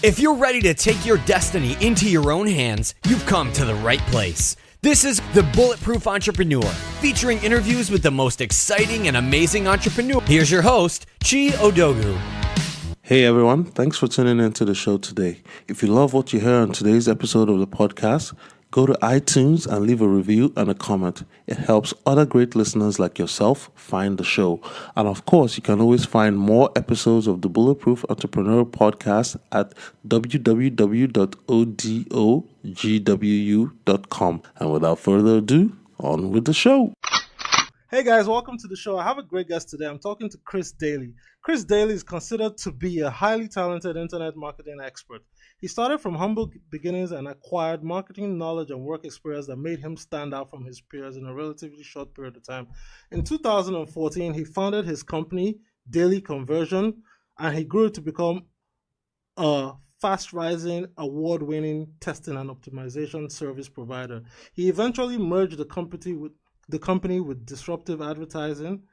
If you're ready to take your destiny into your own hands, you've come to the right place. This is The Bulletproof Entrepreneur, featuring interviews with the most exciting and amazing entrepreneurs. Here's your host, Chi Odogu. Hey everyone, thanks for tuning into the show today. If you love what you hear on today's episode of the podcast, go to iTunes and leave a review and a comment. It helps other great listeners like yourself find the show. And of course, you can always find more episodes of the Bulletproof Entrepreneur podcast at www.odogwu.com. And without further ado, on with the show. Hey guys, welcome to the show. I have a great guest today. I'm talking to Chris Dayley. Chris Dayley is considered to be a highly talented internet marketing expert. He started from humble beginnings and acquired marketing knowledge and work experience that made him stand out from his peers in a relatively short period of time. In 2014, he founded his company, Dayley Conversion, and he grew to become a fast-rising, award-winning testing and optimization service provider. He eventually merged the company with Disruptive Advertising,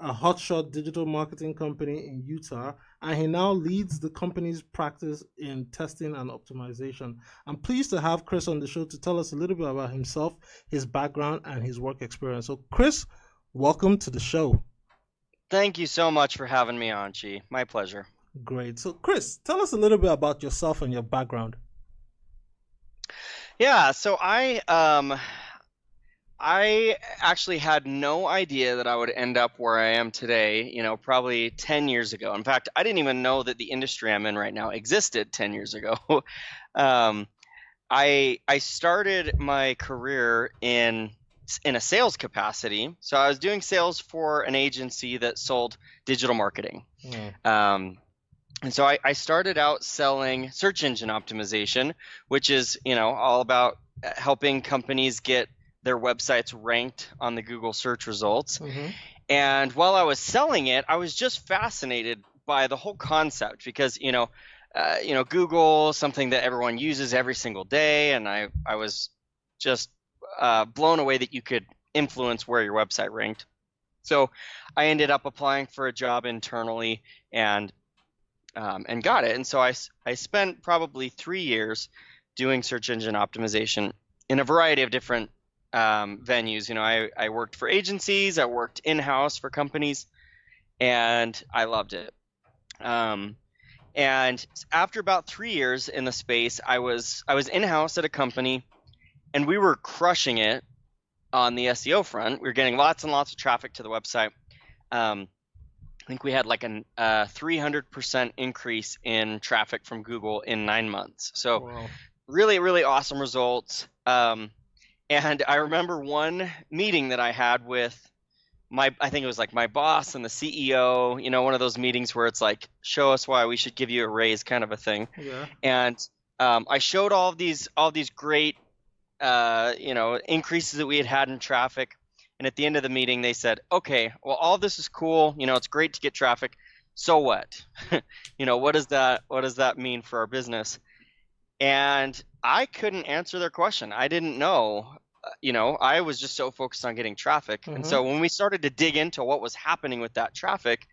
a hotshot digital marketing company in Utah, and he now leads the company's practice in testing and optimization. I'm pleased to have Chris on the show to tell us a little bit about himself, his background, and his work experience. So, Chris, welcome to the show. Thank you so much for having me on, Chi. My pleasure. Great. So, Chris, tell us a little bit about yourself and your background. Yeah, so I actually had no idea that I would end up where I am today, probably 10 years ago. In fact, I didn't even know that the industry I'm in right now existed 10 years ago. I started my career in a sales capacity. So I was doing sales for an agency that sold digital marketing. And so I started out selling search engine optimization, which is, all about helping companies get their websites ranked on the Google search results. Mm-hmm. And while I was selling it, I was just fascinated by the whole concept because, Google, something that everyone uses every single day. And I was just blown away that you could influence where your website ranked. So I ended up applying for a job internally and got it. And so I spent probably 3 years doing search engine optimization in a variety of different venues. I worked for agencies, I worked in-house for companies, and I loved it. And after about 3 years in the space, I was in-house at a company, and we were crushing it on the SEO front. We were getting lots and lots of traffic to the website. I think we had like a 300% increase in traffic from Google in 9 months. So wow. Really, really awesome results. And I remember one meeting that I had with I think it was like my boss and the CEO, one of those meetings where it's like, show us why we should give you a raise kind of a thing. Yeah. And I showed all these great, increases that we had in traffic. And at the end of the meeting, they said, okay, well, all this is cool. It's great to get traffic. So what? What does that mean for our business? And I couldn't answer their question. I didn't know. I was just so focused on getting traffic. Mm-hmm. And so when we started to dig into what was happening with that traffic,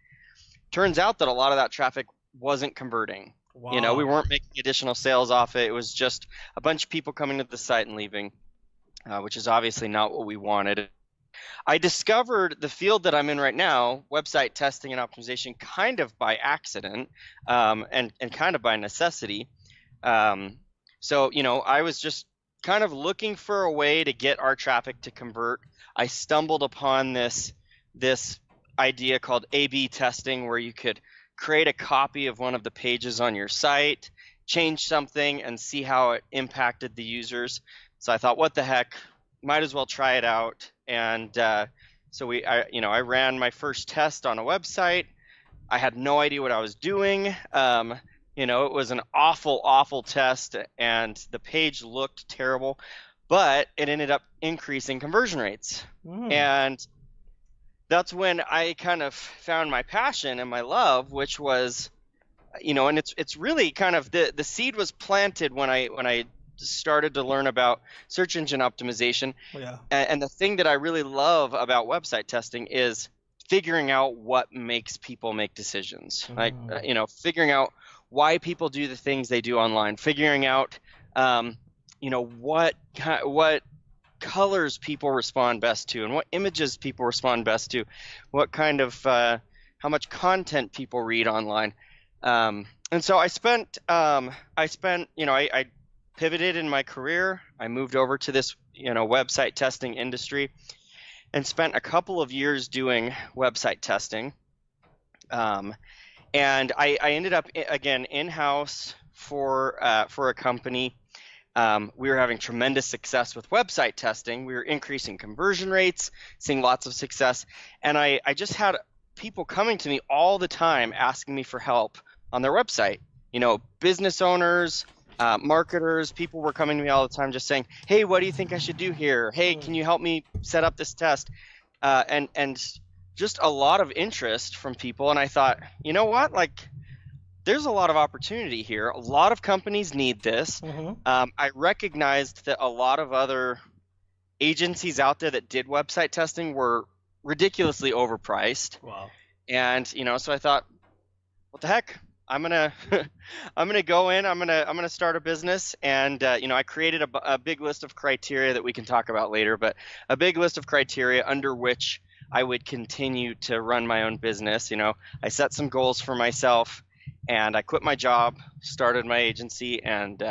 turns out that a lot of that traffic wasn't converting. Wow. We weren't making additional sales off it. It was just a bunch of people coming to the site and leaving, which is obviously not what we wanted. I discovered the field that I'm in right now, website testing and optimization, kind of by accident and kind of by necessity. So, I was just kind of looking for a way to get our traffic to convert. I stumbled upon this idea called A/B testing, where you could create a copy of one of the pages on your site, change something, and see how it impacted the users. So I thought, what the heck, might as well try it out. And so I ran my first test on a website. I had no idea what I was doing. It was an awful test, and the page looked terrible, but it ended up increasing conversion rates. And that's when I kind of found my passion and my love, which was, and it's really kind of the seed was planted when I started to learn about search engine optimization. Yeah. And the thing that I really love about website testing is figuring out what makes people make decisions. Like, figuring out why people do the things they do online, figuring out, what colors people respond best to and what images people respond best to, what kind of, how much content people read online. And so I pivoted in my career. I moved over to this, website testing industry and spent a couple of years doing website testing. And I ended up, again, in-house for a company. We were having tremendous success with website testing. We were increasing conversion rates, seeing lots of success. And I just had people coming to me all the time asking me for help on their website. Business owners, marketers, people were coming to me all the time just saying, hey, what do you think I should do here? Hey, can you help me set up this test? And just a lot of interest from people. And I thought, you know what? There's a lot of opportunity here. A lot of companies need this. I recognized that a lot of other agencies out there that did website testing were ridiculously overpriced. Wow. And, so I thought, what the heck? I'm gonna go in. I'm gonna start a business, and I created a big list of criteria that we can talk about later. But a big list of criteria under which I would continue to run my own business. I set some goals for myself, and I quit my job, started my agency, and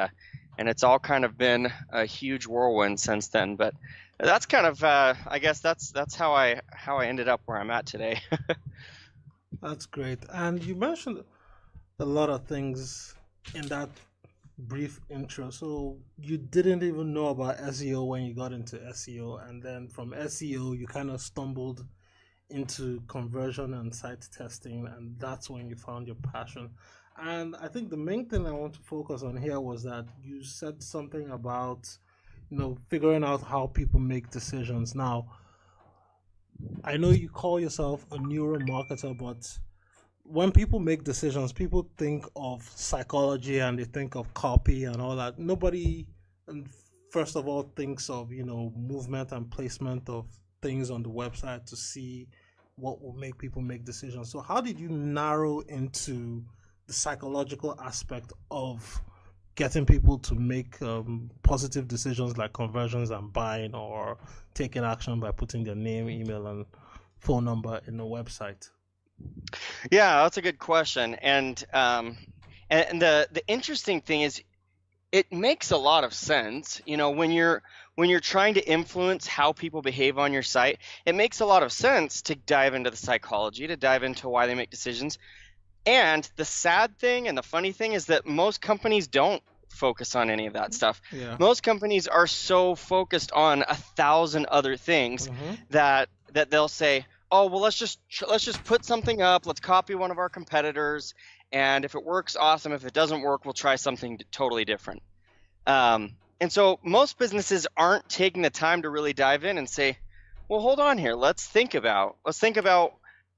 it's all kind of been a huge whirlwind since then. But that's kind of, I guess that's how I ended up where I'm at today. That's great. And you mentioned a lot of things in that brief intro. So you didn't even know about SEO when you got into SEO, and then from SEO you kind of stumbled into conversion and site testing, and that's when you found your passion. And I think the main thing I want to focus on here was that you said something about figuring out how people make decisions. Now, I know you call yourself a neuromarketer, but when people make decisions, people think of psychology and they think of copy and all that. Nobody, first of all, thinks of, movement and placement of things on the website to see what will make people make decisions. So how did you narrow into the psychological aspect of getting people to make positive decisions like conversions and buying, or taking action by putting their name, email, and phone number in the website? Yeah, that's a good question. And the interesting thing is, it makes a lot of sense. When you're trying to influence how people behave on your site, it makes a lot of sense to dive into the psychology, to dive into why they make decisions. And the sad thing and the funny thing is that most companies don't focus on any of that stuff. Yeah. Most companies are so focused on 1,000 other things that they'll say, oh, well, let's just put something up. Let's copy one of our competitors. And if it works, awesome. If it doesn't work, we'll try something totally different. And so most businesses aren't taking the time to really dive in and say, well, hold on here. Let's think about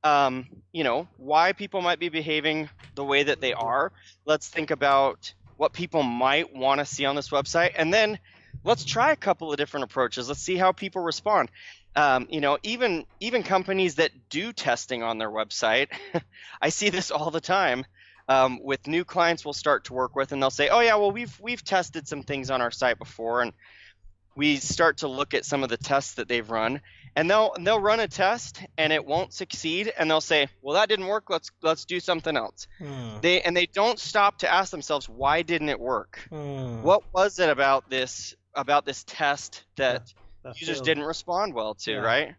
why people might be behaving the way that they are. Let's think about what people might want to see on this website. And then let's try a couple of different approaches. Let's see how people respond. Even companies that do testing on their website, I see this all the time with new clients we'll start to work with, and they'll say, oh yeah, well, we've tested some things on our site before, and we start to look at some of the tests that they've run, and they'll run a test and it won't succeed, and they'll say, well, that didn't work, let's do something else. They don't stop to ask themselves, why didn't it work? What was it about this test that users didn't respond well to, right?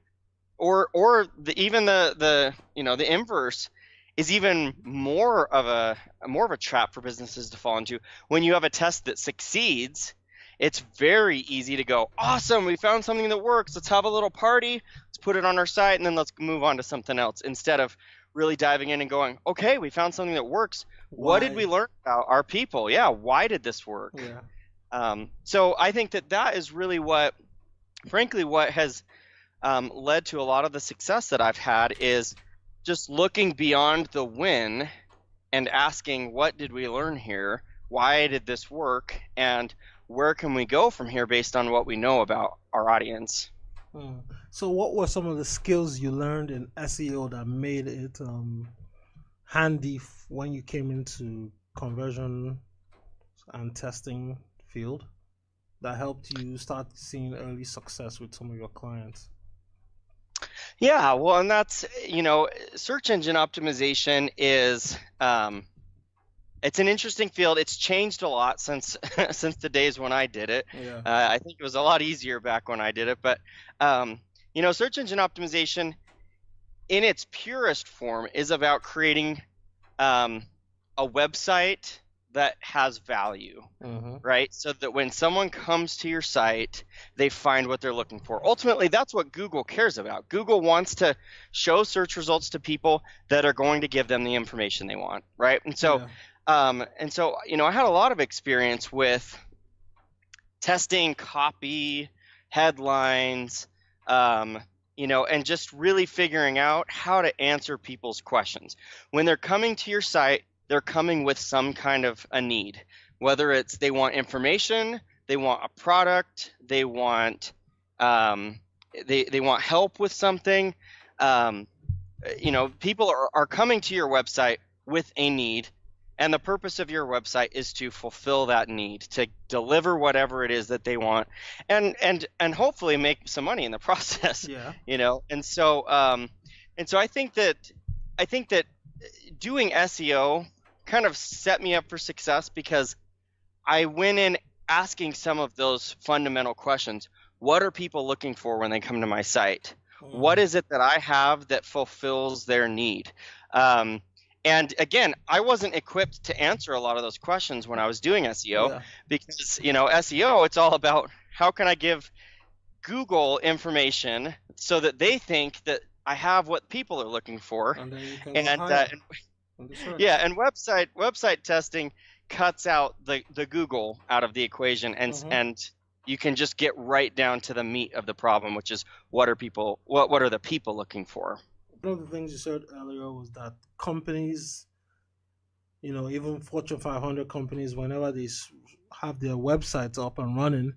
Or even the inverse is even more of a trap for businesses to fall into. When you have a test that succeeds, it's very easy to go, awesome, we found something that works, let's have a little party, let's put it on our site, and then let's move on to something else, instead of really diving in and going, okay, we found something that works. What did we learn about our people? Yeah, why did this work? So I think that is really what has led to a lot of the success that I've had, is just looking beyond the win and asking, what did we learn here? Why did this work? And where can we go from here based on what we know about our audience? So what were some of the skills you learned in SEO that made it handy when you came into conversion and testing field that helped you start seeing early success with some of your clients? Yeah, well, and that's, search engine optimization is it's an interesting field. It's changed a lot since since the days when I did it. Yeah. I think it was a lot easier back when I did it, but search engine optimization in its purest form is about creating a website that has value, right? So that when someone comes to your site, they find what they're looking for. Ultimately, that's what Google cares about. Google wants to show search results to people that are going to give them the information they want, right? And so, I had a lot of experience with testing copy, headlines, and just really figuring out how to answer people's questions. When they're coming to your site, they're coming with some kind of a need, whether it's they want information, they want a product, they want they want help with something. People are coming to your website with a need, and the purpose of your website is to fulfill that need, to deliver whatever it is that they want, and hopefully make some money in the process. Yeah. And so I think that doing SEO kind of set me up for success because I went in asking some of those fundamental questions. What are people looking for when they come to my site? What is it that I have that fulfills their need? And again, I wasn't equipped to answer a lot of those questions when I was doing SEO because, SEO, it's all about how can I give Google information so that they think that I have what people are looking for. And then you can and website testing cuts out the Google out of the equation, and you can just get right down to the meat of the problem, which is what are the people looking for? One of the things you said earlier was that companies, even Fortune 500 companies, whenever they have their websites up and running,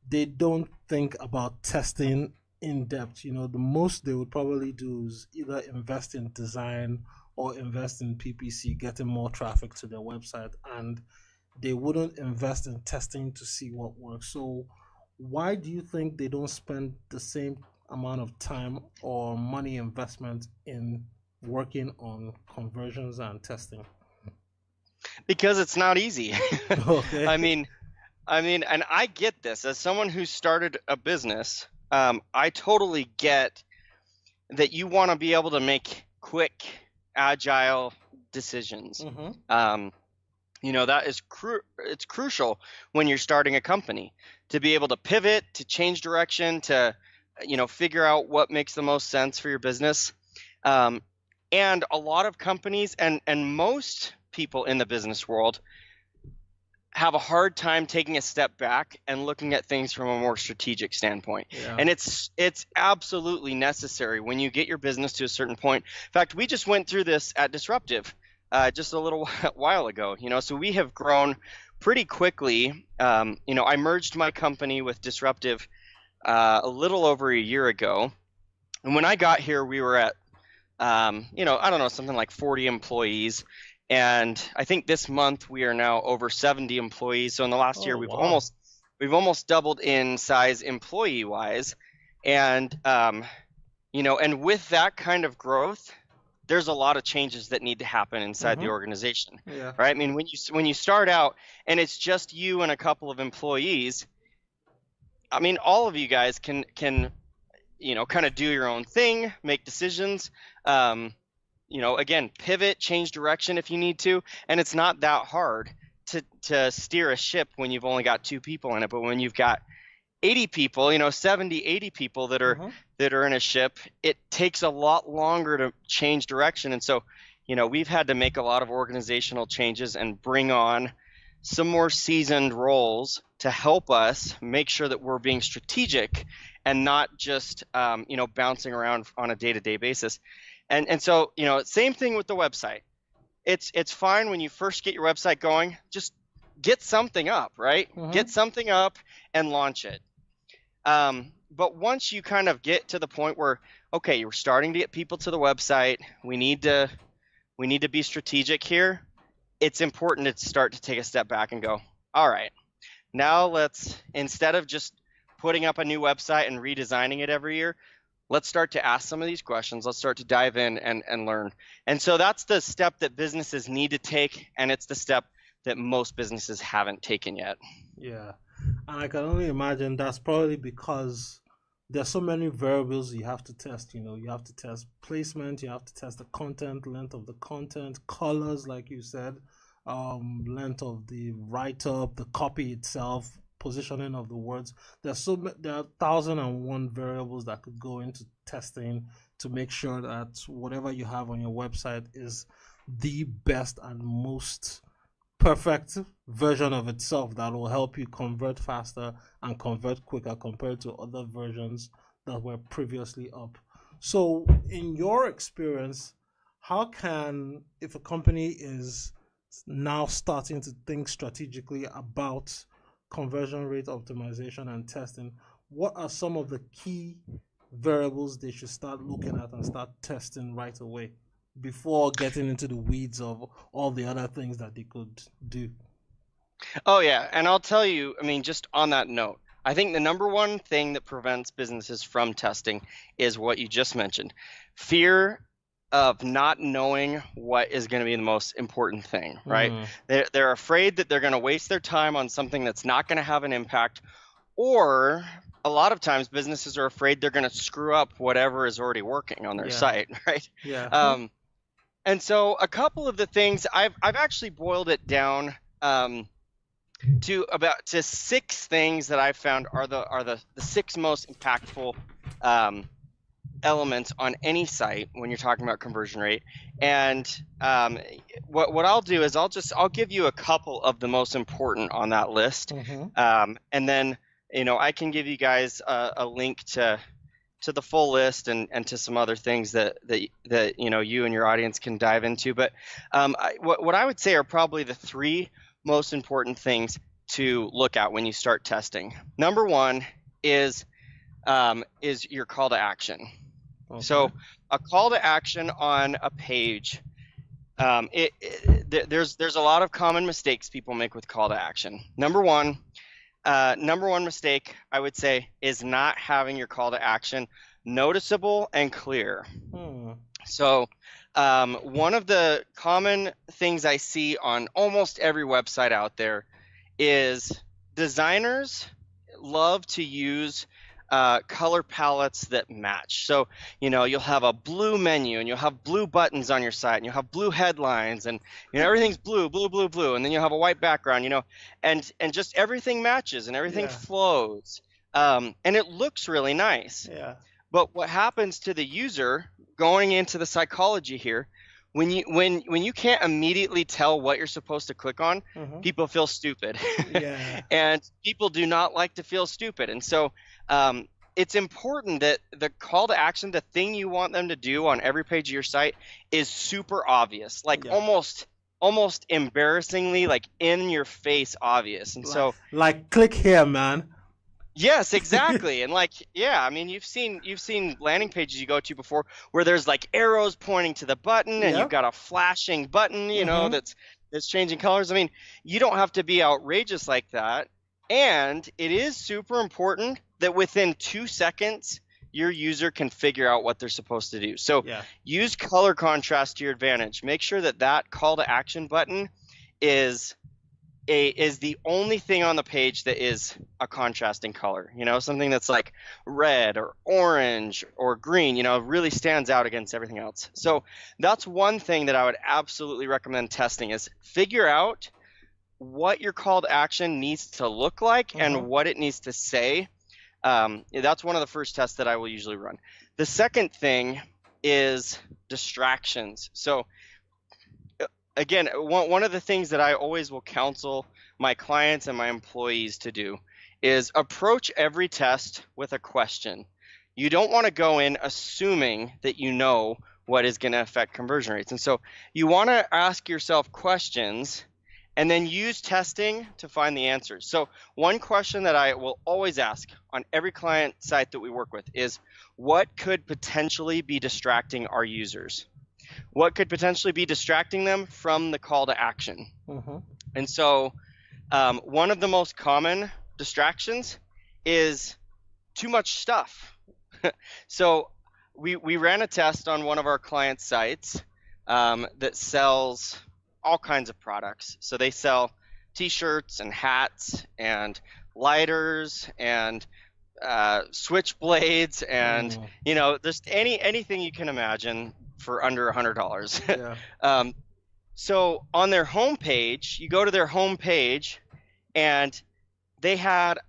they don't think about testing in depth. The most they would probably do is either invest in design or invest in PPC, getting more traffic to their website, and they wouldn't invest in testing to see what works. So why do you think they don't spend the same amount of time or money investment in working on conversions and testing? Because it's not easy. Okay. I mean, and I get this as someone who started a business. I totally get that you want to be able to make quick, agile decisions. That is it's crucial when you're starting a company to be able to pivot, to change direction, to figure out what makes the most sense for your business. And a lot of companies and most people in the business world have a hard time taking a step back and looking at things from a more strategic standpoint. And it's absolutely necessary when you get your business to a certain point. In fact, we just went through this at Disruptive just a little while ago. So we have grown pretty quickly. I merged my company with Disruptive a little over a year ago. And when I got here, we were at, something like 40 employees. And I think this month we are now over 70 employees. So in the last year, we've almost doubled in size employee-wise. And, and with that kind of growth, there's a lot of changes that need to happen inside the organization, right? I mean, when you start out and it's just you and a couple of employees, I mean, all of you guys can kind of do your own thing, make decisions, again, pivot, change direction if you need to. And it's not that hard to steer a ship when you've only got 2 people in it. But when you've got 80 people, 70, 80 people that are in a ship, it takes a lot longer to change direction. And so, we've had to make a lot of organizational changes and bring on some more seasoned roles to help us make sure that we're being strategic and not just, bouncing around on a day-to-day basis. And so, same thing with the website. It's fine when you first get your website going, just get something up, right? Get something up and launch it. But once you kind of get to the point where, okay, you're starting to get people to the website, we need to be strategic here. it's important to start to take a step back and go, all right, now let's, instead of just putting up a new website and redesigning it every year, let's start to ask some of these questions. Let's start to dive in and learn. And so that's the step that businesses need to take, and it's the step that most businesses haven't taken yet. Yeah. And I can only imagine that's probably because there's so many variables you have to test. You have to test placement, you have to test the content, length of the content, colors, like you said, length of the write-up, the copy itself, positioning of the words. There are 1,001 variables that could go into testing to make sure that whatever you have on your website is the best and most perfect version of itself that will help you convert faster and convert quicker compared to other versions that were previously up. So in your experience, how can, if a company is now starting to think strategically about conversion rate optimization and testing, what are some of the key variables they should start looking at and start testing right away before getting into the weeds of all the other things that they could do? Oh, yeah. And I'll tell you, I mean, just on that note, I think the number one thing that prevents businesses from testing is what you just mentioned: fear of not knowing what is going to be the most important thing, right? They're afraid that they're going to waste their time on something that's not going to have an impact, or a lot of times businesses are afraid they're going to screw up whatever is already working on their site, right? Yeah. And so a couple of the things I've actually boiled it down to 6 things that I've found are the 6 most impactful elements on any site when you're talking about conversion rate. And what I'll do is I'll give you a couple of the most important on that list, and then I can give you guys a link to the full list and to some other things that you and your audience can dive into. But what I would say are probably the 3 most important things to look at when you start testing. Number 1 is your call to action. Okay. So a call to action on a page, there's a lot of common mistakes people make with call to action. Number one mistake I would say is not having your call to action noticeable and clear. So one of the common things I see on almost every website out there is designers love to use color palettes that match. So, you'll have a blue menu and you'll have blue buttons on your site and you'll have blue headlines and, everything's blue, blue, blue, blue. And then you'll have a white background, and just everything matches and everything flows. And it looks really nice. Yeah. But what happens to the user, going into the psychology here, when you can't immediately tell what you're supposed to click on, people feel stupid. Yeah. And people do not like to feel stupid. And so it's important that the call to action, the thing you want them to do on every page of your site, is super obvious, like almost embarrassingly, like in your face obvious. And so click here, man. Yes, exactly. And I mean, you've seen landing pages you go to before where there's like arrows pointing to the button and you've got a flashing button, that's changing colors. I mean, you don't have to be outrageous like that. And it is super important that within 2 seconds, your user can figure out what they're supposed to do. So use color contrast to your advantage. Make sure that call to action button is the only thing on the page that is a contrasting color, something that's like red or orange or green, really stands out against everything else. So that's one thing that I would absolutely recommend testing, is figure out what your call to action needs to look like and what it needs to say. That's one of the first tests that I will usually run. The second thing is distractions. So again, one of the things that I always will counsel my clients and my employees to do is approach every test with a question. You don't want to go in assuming that you know what is going to affect conversion rates. And so you want to ask yourself questions and then use testing to find the answers. So one question that I will always ask on every client site that we work with is, what could potentially be distracting our users? what could potentially be distracting them from the call to action. Mm-hmm. And so one of the most common distractions is too much stuff. So we ran a test on one of our client sites that sells all kinds of products. So they sell t-shirts and hats and lighters and switchblades and just anything you can imagine for under $100. Yeah. So on their homepage, you go to their homepage, and they had,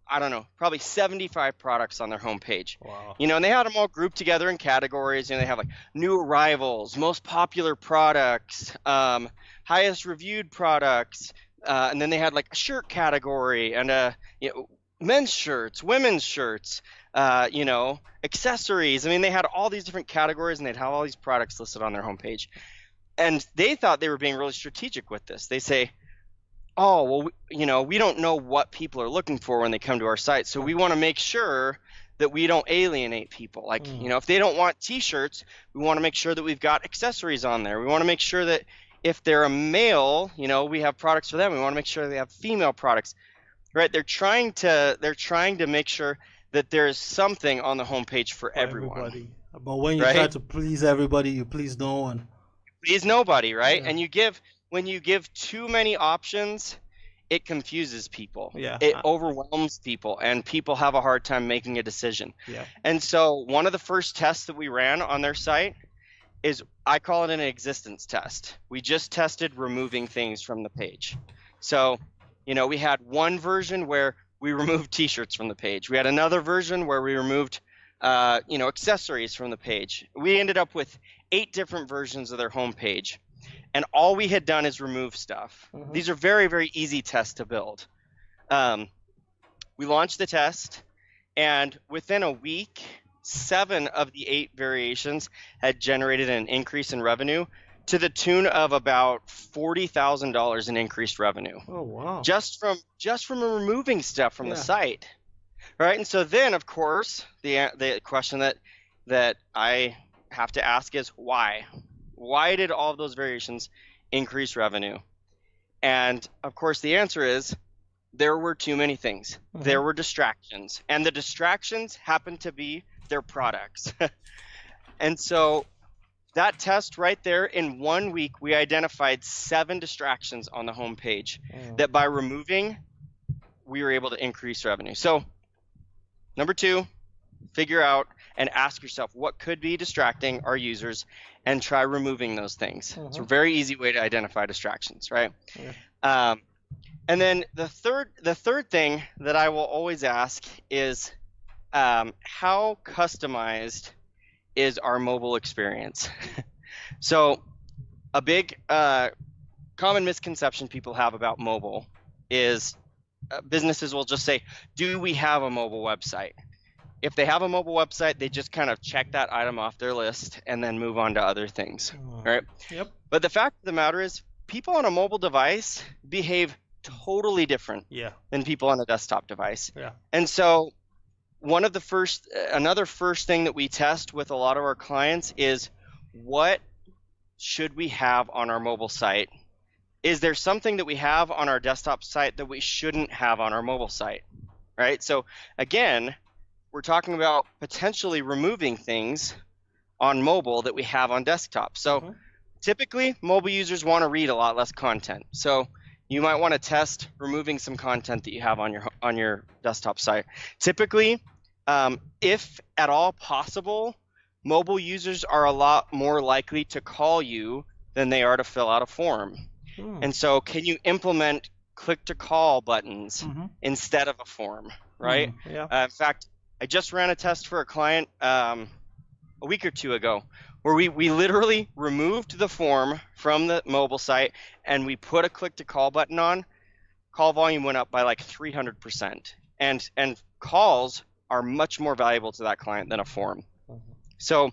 I don't know, probably 75 products on their homepage. Wow. And they had them all grouped together in categories. They have like new arrivals, most popular products, highest reviewed products, and then they had like a shirt category and men's shirts, women's shirts, accessories. I mean, they had all these different categories, and they'd have all these products listed on their homepage. And they thought they were being really strategic with this. They say, oh, well, we don't know what people are looking for when they come to our site, so we want to make sure that we don't alienate people. Like, if they don't want t-shirts, we want to make sure that we've got accessories on there. We want to make sure that if they're a male, we have products for them. We want to make sure they have female products, right? They're trying to make sure that there's something on the homepage for everyone. Everybody. But when you try to please everybody, you please no one. Please nobody, right? Yeah. And when you give too many options, it confuses people. Yeah. It overwhelms people, and people have a hard time making a decision. Yeah. And so one of the first tests that we ran on their site is, I call it an existence test. We just tested removing things from the page. So, we had one version where we removed t-shirts from the page. We had another version where we removed accessories from the page. We ended up with 8 different versions of their homepage, and all we had done is remove stuff. Mm-hmm. These are very, very easy tests to build. We launched the test, and within a week, 7 of the 8 variations had generated an increase in revenue to the tune of about $40,000 in increased revenue. Oh, wow. Just from removing stuff from the site. Right? And so then, of course, the question that I have to ask is why? Why did all of those variations increase revenue? And of course, the answer is there were too many things. Mm-hmm. There were distractions, and the distractions happened to be their products. And so that test right there, in 1 week, we identified 7 distractions on the homepage that by removing, we were able to increase revenue. So number 2, figure out and ask yourself what could be distracting our users and try removing those things. Mm-hmm. It's a very easy way to identify distractions, right? Yeah. And then the third thing that I will always ask is how customized is our mobile experience? So a big common misconception people have about mobile is businesses will just say, do we have a mobile website? If they have a mobile website, they just kind of check that item off their list and then move on to other things, right? Yep. But the fact of the matter is, people on a mobile device behave totally different than people on a desktop device. Yeah. And so another first thing that we test with a lot of our clients is, what should we have on our mobile site? Is there something that we have on our desktop site that we shouldn't have on our mobile site, right? So again, we're talking about potentially removing things on mobile that we have on desktop. So typically, mobile users want to read a lot less content. So you might want to test removing some content that you have on your desktop site. Typically, if at all possible, mobile users are a lot more likely to call you than they are to fill out a form. And so can you implement click-to-call buttons instead of a form, right? In fact, I just ran a test for a client a week or 2 ago where we literally removed the form from the mobile site and we put a click-to-call button on. Call volume went up by like 300%. And calls are much more valuable to that client than a form. So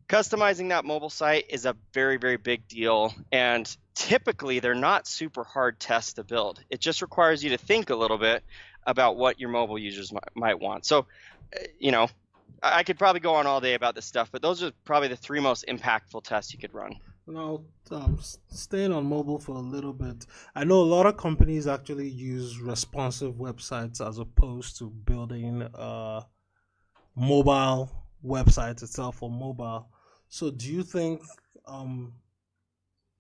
customizing that mobile site is a very, very big deal, and typically they're not super hard tests to build. It just requires you to think a little bit about what your mobile users might want. So, I could probably go on all day about this stuff, but those are probably the three most impactful tests you could run. Now, staying on mobile for a little bit, I know a lot of companies actually use responsive websites as opposed to building a mobile website itself for mobile. So, do you think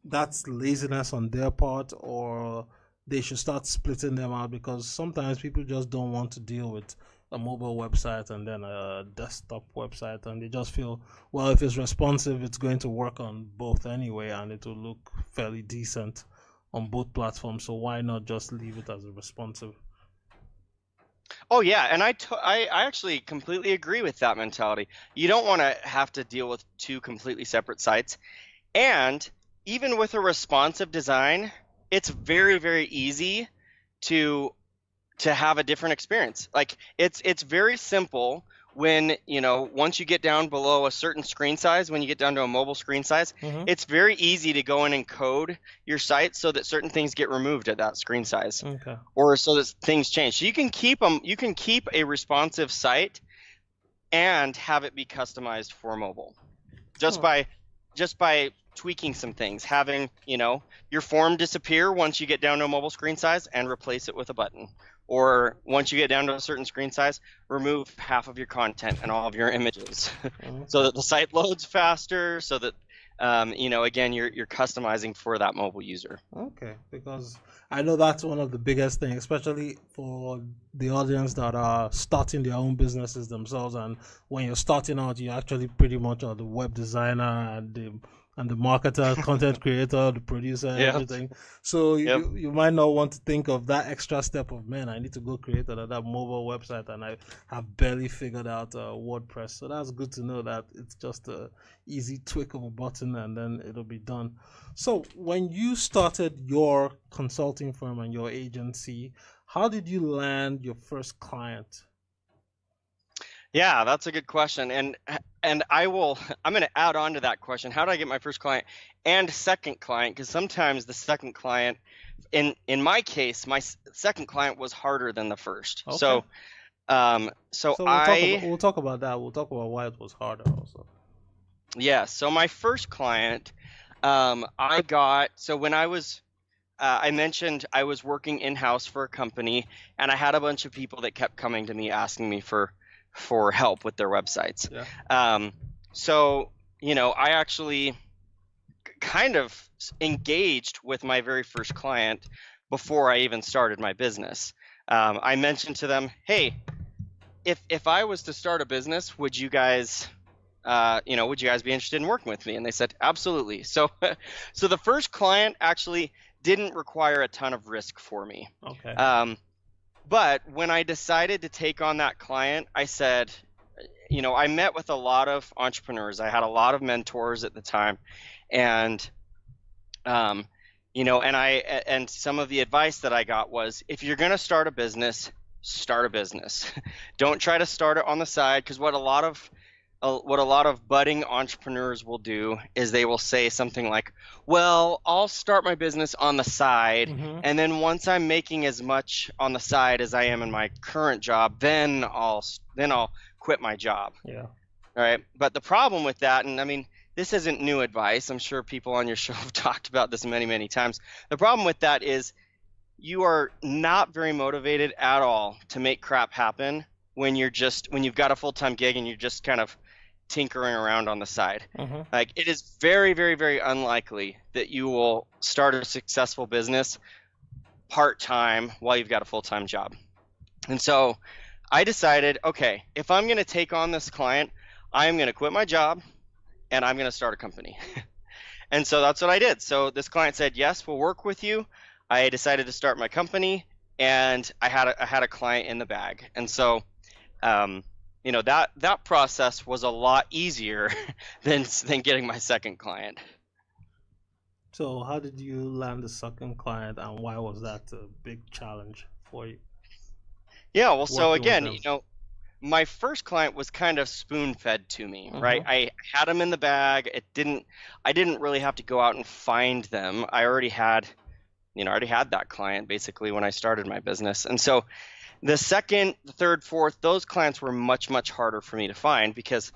that's laziness on their part, or they should start splitting them out? Because sometimes people just don't want to deal with a mobile website and then a desktop website, and they just feel, well, if it's responsive, it's going to work on both anyway, and it will look fairly decent on both platforms. So why not just leave it as a responsive? Oh yeah, and I actually completely agree with that mentality. You don't want to have to deal with two completely separate sites. And even with a responsive design, it's very, very easy to have a different experience. Like it's very simple when, once you get down below a certain screen size, when you get down to a mobile screen size, it's very easy to go in and code your site so that certain things get removed at that screen size. Okay. Or so that things change. So you can keep a responsive site and have it be customized for mobile. Just by tweaking some things, having, your form disappear once you get down to a mobile screen size and replace it with a button. Or once you get down to a certain screen size, remove half of your content and all of your images so that the site loads faster, so that, again, you're customizing for that mobile user. Okay, because I know that's one of the biggest things, especially for the audience that are starting their own businesses themselves. And when you're starting out, you actually pretty much are the web designer and the marketer, content creator, the producer, everything. So you might not want to think of that extra step of, man, I need to go create that mobile website, and I have barely figured out WordPress. So that's good to know that it's just a easy tweak of a button and then it'll be done. So when you started your consulting firm and your agency, how did you land your first client? Yeah, that's a good question. And I'm going to add on to that question. How did I get my first client and second client? Because sometimes the second client, in my case, my second client was harder than the first. Okay. So we'll talk about that. We'll talk about why it was harder also. Yeah. So my first client, when I mentioned I was working in-house for a company, and I had a bunch of people that kept coming to me asking me for help with their websites. Yeah. I actually kind of engaged with my very first client before I even started my business. I mentioned to them, hey, if I was to start a business, would you guys be interested in working with me? And they said, absolutely. So the first client actually didn't require a ton of risk for me. Okay. But when I decided to take on that client, I said, I met with a lot of entrepreneurs. I had a lot of mentors at the time, and and some of the advice that I got was, if you're going to start a business, start a business. Don't try to start it on the side, because what a lot of budding entrepreneurs will do is they will say something like, well, I'll start my business on the side, and then once I'm making as much on the side as I am in my current job, then I'll quit my job. Yeah. All right. But the problem with that, and I mean, this isn't new advice. I'm sure people on your show have talked about this many, many times. The problem with that is you are not very motivated at all to make crap happen when you've got a full-time gig and you're just kind of tinkering around on the side. Like, it is very, very, very unlikely that you will start a successful business part-time while you've got a full-time job. And so I decided, okay, if I'm going to take on this client, I'm going to quit my job and I'm going to start a company. And so that's what I did. So this client said, yes, we'll work with you. I decided to start my company, and I had a client in the bag. And so that process was a lot easier than getting my second client. So how did you land the second client, and why was that a big challenge for you? Yeah, well, so again, my first client was kind of spoon-fed to me, right? I had them in the bag. I didn't really have to go out and find them. I already had that client basically when I started my business. And so The second, the third, fourth, those clients were much, much harder for me to find because,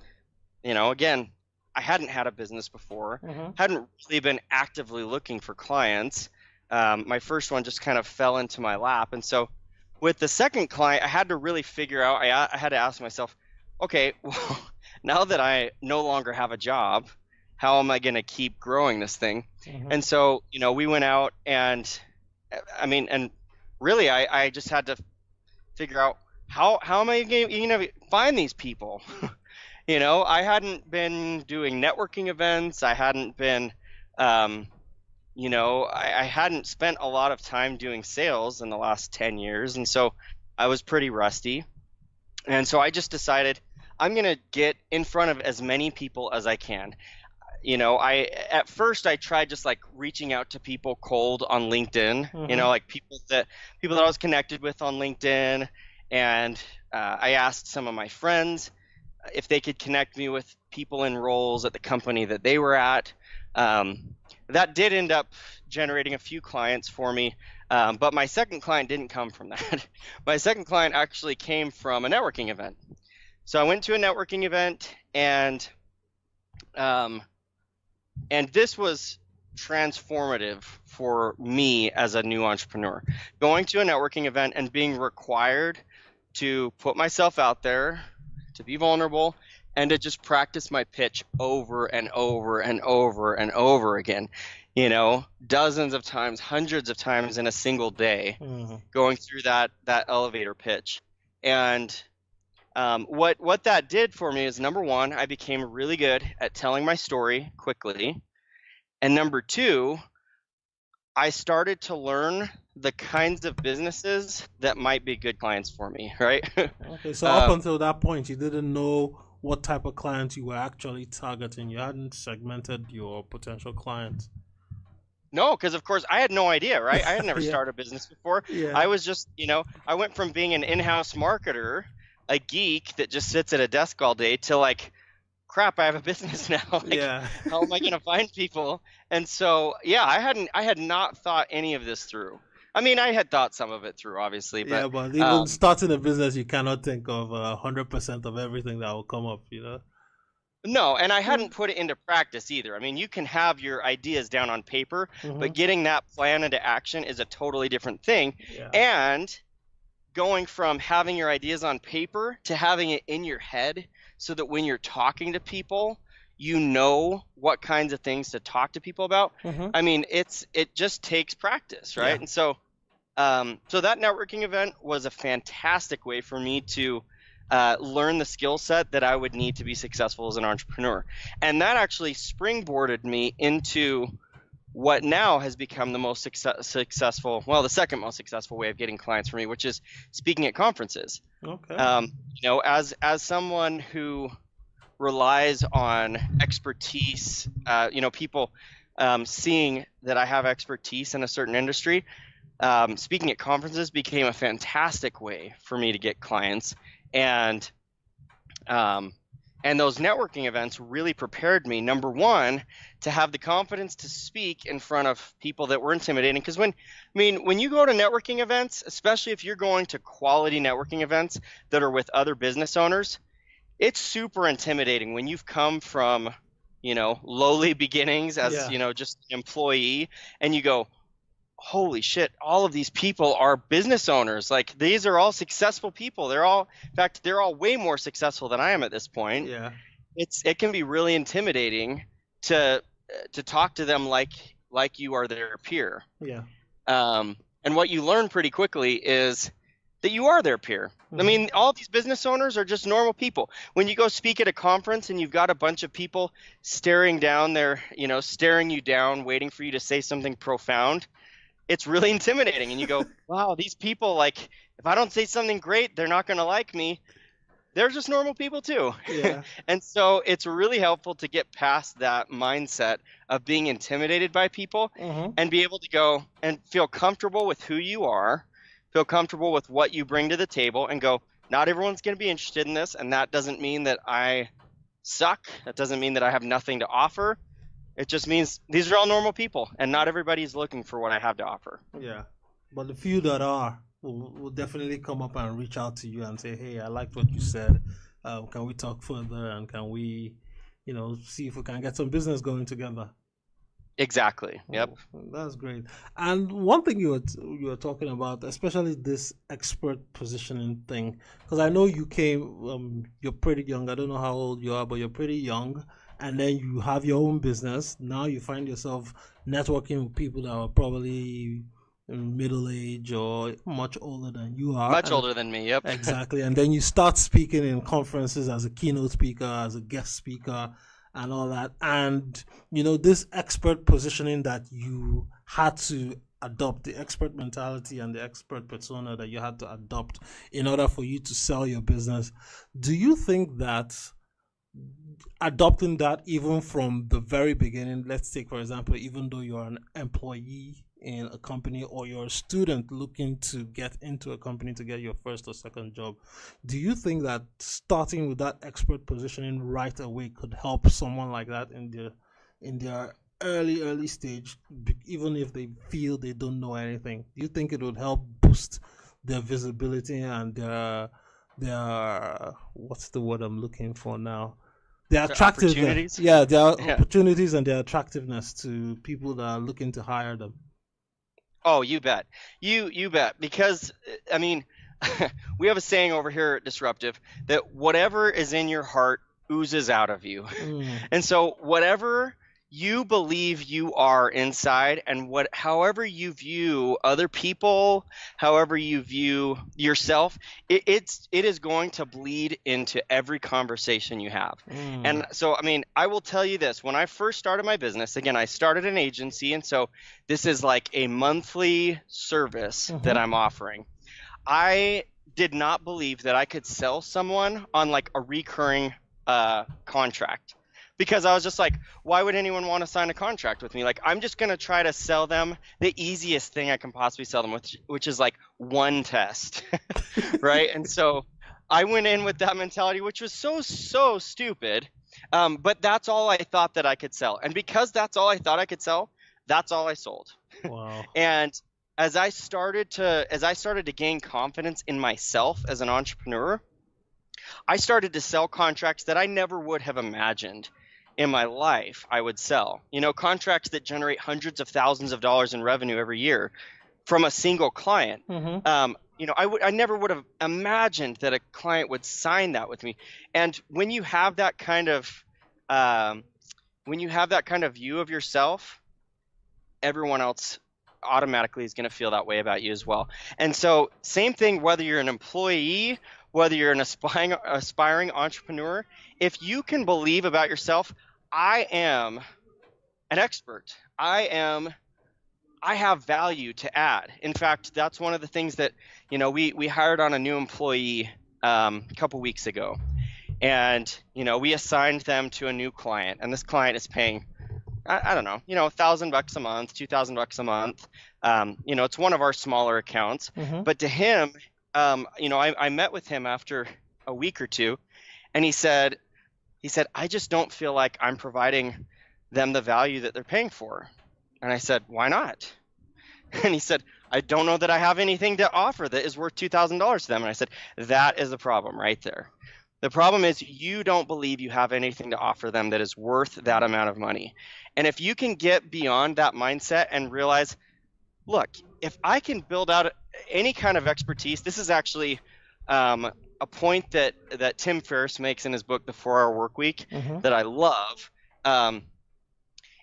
again, I hadn't had a business before, hadn't really been actively looking for clients. My first one just kind of fell into my lap. And so with the second client, I had to really figure out, I had to ask myself, okay, well, now that I no longer have a job, how am I going to keep growing this thing? And so, we went out and really I just had to figure out how am I going to find these people? I hadn't been doing networking events. I hadn't been, I hadn't spent a lot of time doing sales in the last 10 years. And so I was pretty rusty. And so I just decided I'm going to get in front of as many people as I can. At first I tried just like reaching out to people cold on LinkedIn, like people that I was connected with on LinkedIn. And I asked some of my friends if they could connect me with people in roles at the company that they were at. That did end up generating a few clients for me. But my second client didn't come from that. My second client actually came from a networking event. So I went to a networking event and this was transformative for me as a new entrepreneur. Going to a networking event and being required to put myself out there, to be vulnerable, and to just practice my pitch over and over and over and over again, dozens of times, hundreds of times in a single day, going through that elevator pitch. And what that did for me is, number one, I became really good at telling my story quickly. And number two, I started to learn the kinds of businesses that might be good clients for me, right? Okay, so up until that point, you didn't know what type of clients you were actually targeting. You hadn't segmented your potential clients. No, because of course I had no idea, right? I had never started a business before. I was just, I went from being an in-house marketer, a geek that just sits at a desk all day, to like, crap, I have a business now. How am I going to find people? And so, I had not thought any of this through. I mean, I had thought some of it through, obviously, but but even starting a business, you cannot think of 100% of everything that will come up, No, and I hadn't put it into practice either. I mean, you can have your ideas down on paper, but getting that plan into action is a totally different thing. And going from having your ideas on paper to having it in your head, so that when you're talking to people, you know what kinds of things to talk to people about. I mean, it just takes practice, right? And so that networking event was a fantastic way for me to learn the skill set that I would need to be successful as an entrepreneur. And that actually springboarded me into what now has become the most successful, well, the second most successful way of getting clients for me, which is speaking at conferences. Okay. As someone who relies on expertise, people seeing that I have expertise in a certain industry, speaking at conferences became a fantastic way for me to get clients. And those networking events really prepared me, number one, to have the confidence to speak in front of people that were intimidating. Because when you go to networking events, especially if you're going to quality networking events that are with other business owners, it's super intimidating when you've come from, lowly beginnings as, just an employee, and you go, holy shit, all of these people are business owners. Like, these are all successful people. They're all way more successful than I am at this point. It can be really intimidating to talk to them like you are their peer. And what you learn pretty quickly is that you are their peer. I mean, all these business owners are just normal people. When you go speak at a conference and you've got a bunch of people staring you down, waiting for you to say something profound, it's really intimidating. And you go, wow, these people, like, if I don't say something great, they're not going to like me. They're just normal people too. And so it's really helpful to get past that mindset of being intimidated by people and be able to go and feel comfortable with who you are, feel comfortable with what you bring to the table, and go, not everyone's going to be interested in this. And that doesn't mean that I suck. That doesn't mean that I have nothing to offer. It just means these are all normal people, and not everybody's looking for what I have to offer. But the few that are, will definitely come up and reach out to you and say, "Hey, I liked what you said. Can we talk further? And can we, see if we can get some business going together?" Exactly. Yep. Oh, that's great. And one thing you were talking about, especially this expert positioning thing, because I know you came, you're pretty young. I don't know how old you are, but you're pretty young. And then you have your own business. Now you find yourself networking with people that are probably in middle age or much older than you are. Much older than me. Yep. Exactly. And then you start speaking in conferences as a keynote speaker, as a guest speaker, and all that. And, this expert positioning that you had to adopt, the expert mentality and the expert persona that you had to adopt in order for you to sell your business. Do you think that adopting that even from the very beginning, let's take, for example, even though you're an employee in a company or you're a student looking to get into a company to get your first or second job, do you think that starting with that expert positioning right away could help someone like that in their early stage, even if they feel they don't know anything? Do you think it would help boost their visibility and their what's the word I'm looking for now? Their attractiveness. Yeah, their opportunities and their attractiveness to people that are looking to hire them. Oh, you bet. You bet. Because, I mean, we have a saying over here at Disruptive that whatever is in your heart oozes out of you. And so whatever you believe you are inside, and however you view other people, however you view yourself, it is going to bleed into every conversation you have. And so, I mean, I will tell you this: when I first started my business, again, I started an agency, and so this is like a monthly service that I'm offering. I did not believe that I could sell someone on like a recurring contract. Because I was just like, why would anyone want to sign a contract with me? Like, I'm just going to try to sell them the easiest thing I can possibly sell them, which is like one test, right? And so I went in with that mentality, which was so stupid. But that's all I thought that I could sell. And because that's all I thought I could sell, that's all I sold. Wow. And as I started to gain confidence in myself as an entrepreneur, I started to sell contracts that I never would have imagined in my life I would sell. Contracts that generate hundreds of thousands of dollars in revenue every year from a single client. I never would have imagined that a client would sign that with me. And when you have that kind of view of yourself, everyone else automatically is going to feel that way about you as well. And so same thing, whether you're an employee, whether you're an aspiring entrepreneur, if you can believe about yourself, I am an expert. I have value to add. In fact, that's one of the things that, we hired on a new employee a couple weeks ago. And, we assigned them to a new client. And this client is paying, I don't know, $1,000 a month, $2,000 a month. It's one of our smaller accounts. But to him, I met with him after a week or two, and he said, I just don't feel like I'm providing them the value that they're paying for. And I said, why not? And he said, I don't know that I have anything to offer that is worth $2,000 to them. And I said, that is the problem right there. The problem is you don't believe you have anything to offer them that is worth that amount of money. And if you can get beyond that mindset and realize, look, if I can build out any kind of expertise, this is actually a point that Tim Ferriss makes in his book, The 4-Hour Workweek, that I love.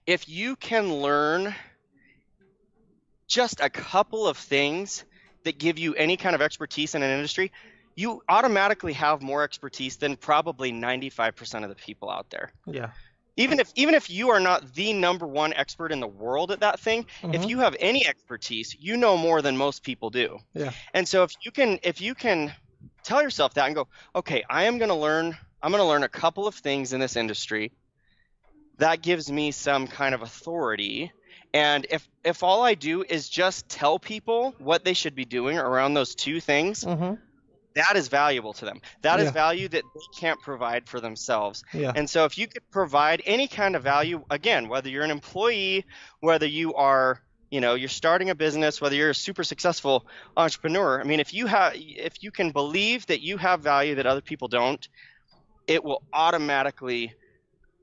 If you can learn just a couple of things that give you any kind of expertise in an industry, you automatically have more expertise than probably 95% of the people out there. Yeah. Even if you are not the number one expert in the world at that thing, if you have any expertise, you know more than most people do. Yeah. And so if you can tell yourself that and go, okay, I'm going to learn a couple of things in this industry that gives me some kind of authority. And if all I do is just tell people what they should be doing around those two things, that is valuable to them. That is value that they can't provide for themselves. Yeah. And so if you could provide any kind of value, again, whether you're an employee, whether you are, you're starting a business, whether you're a super successful entrepreneur. I mean, if you can believe that you have value that other people don't, it will automatically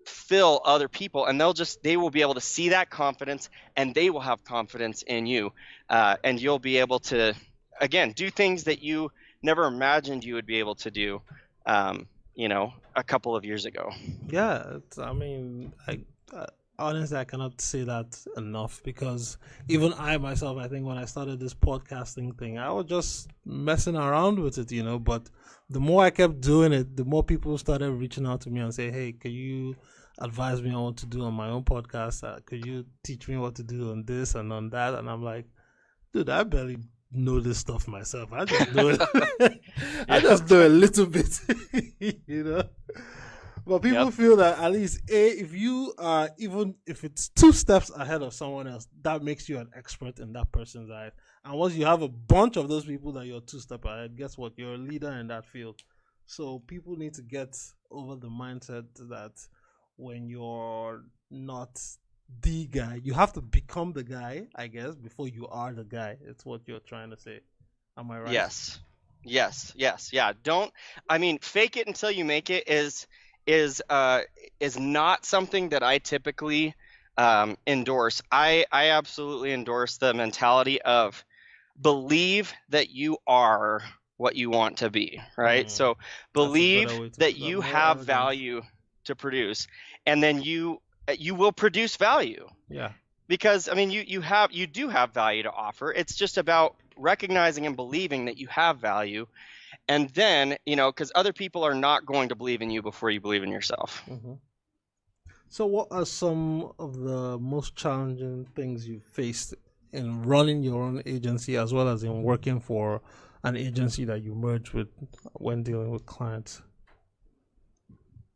fill other people, and they will be able to see that confidence, and they will have confidence in you, and you'll be able to, again, do things that you never imagined you would be able to do, a couple of years ago. Yeah, honestly, I cannot say that enough, because even I myself, I think when I started this podcasting thing, I was just messing around with it, but the more I kept doing it, the more people started reaching out to me and say, hey, can you advise me on what to do on my own podcast? Could you teach me what to do on this and on that? And I'm like, dude, I barely know this stuff myself. I just do it. I just do a little bit, But people feel that at least if you are, even if it's 2 steps ahead of someone else, that makes you an expert in that person's eyes. And once you have a bunch of those people that you're 2 steps ahead, guess what? You're a leader in that field. So people need to get over the mindset that when you're not the guy, you have to become the guy, I guess, before you are the guy. It's what you're trying to say. Am I right? Yes. Yeah. Fake it until you make it is not something that I typically endorse. I absolutely endorse the mentality of believe that you are what you want to be, right? So believe that you have value to produce, and then you will produce value. Yeah. Because you do have value to offer. It's just about recognizing and believing that you have value. And then, because other people are not going to believe in you before you believe in yourself. Mm-hmm. So what are some of the most challenging things you faced in running your own agency, as well as in working for an agency that you merged with when dealing with clients?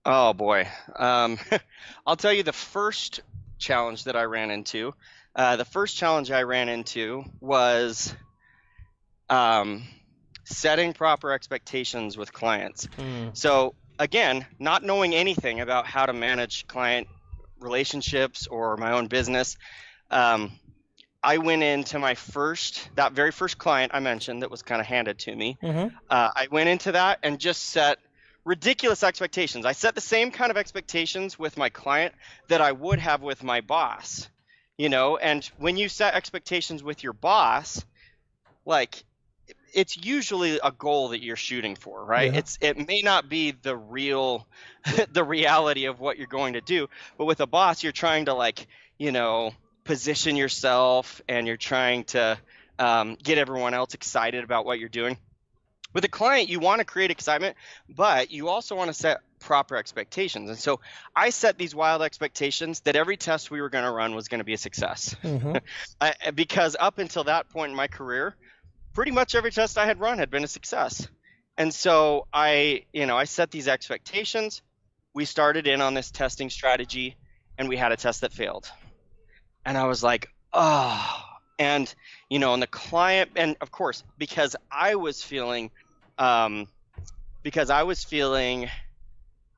Oh, boy. I'll tell you the first challenge that I ran into. The first challenge I ran into was setting proper expectations with clients. So again, not knowing anything about how to manage client relationships or my own business, I went into that very first client I mentioned that was kind of handed to me. I went into that and just set ridiculous expectations. I set the same kind of expectations with my client that I would have with my boss, and when you set expectations with your boss, like, it's usually a goal that you're shooting for, right? Yeah. It may not be the reality of what you're going to do, but with a boss, you're trying to position yourself, and you're trying to get everyone else excited about what you're doing. With a client, you want to create excitement, but you also want to set proper expectations. And so I set these wild expectations that every test we were going to run was going to be a success. Because up until that point in my career, pretty much every test I had run had been a success. And so I set these expectations. We started in on this testing strategy, and we had a test that failed. And I was like, oh. And, and the client, and of course, because I was feeling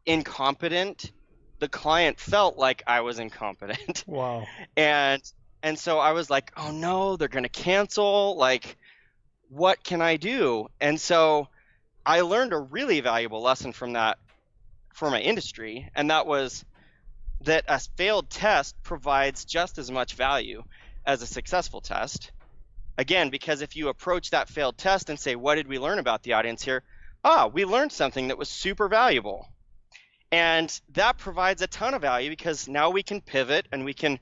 incompetent, the client felt like I was incompetent. Wow. And so I was like, oh no, they're going to cancel. Like, what can I do? And so I learned a really valuable lesson from that for my industry, and that was that a failed test provides just as much value as a successful test. Again, because if you approach that failed test and say, what did we learn about the audience here? We learned something that was super valuable. And that provides a ton of value, because now we can pivot, and we can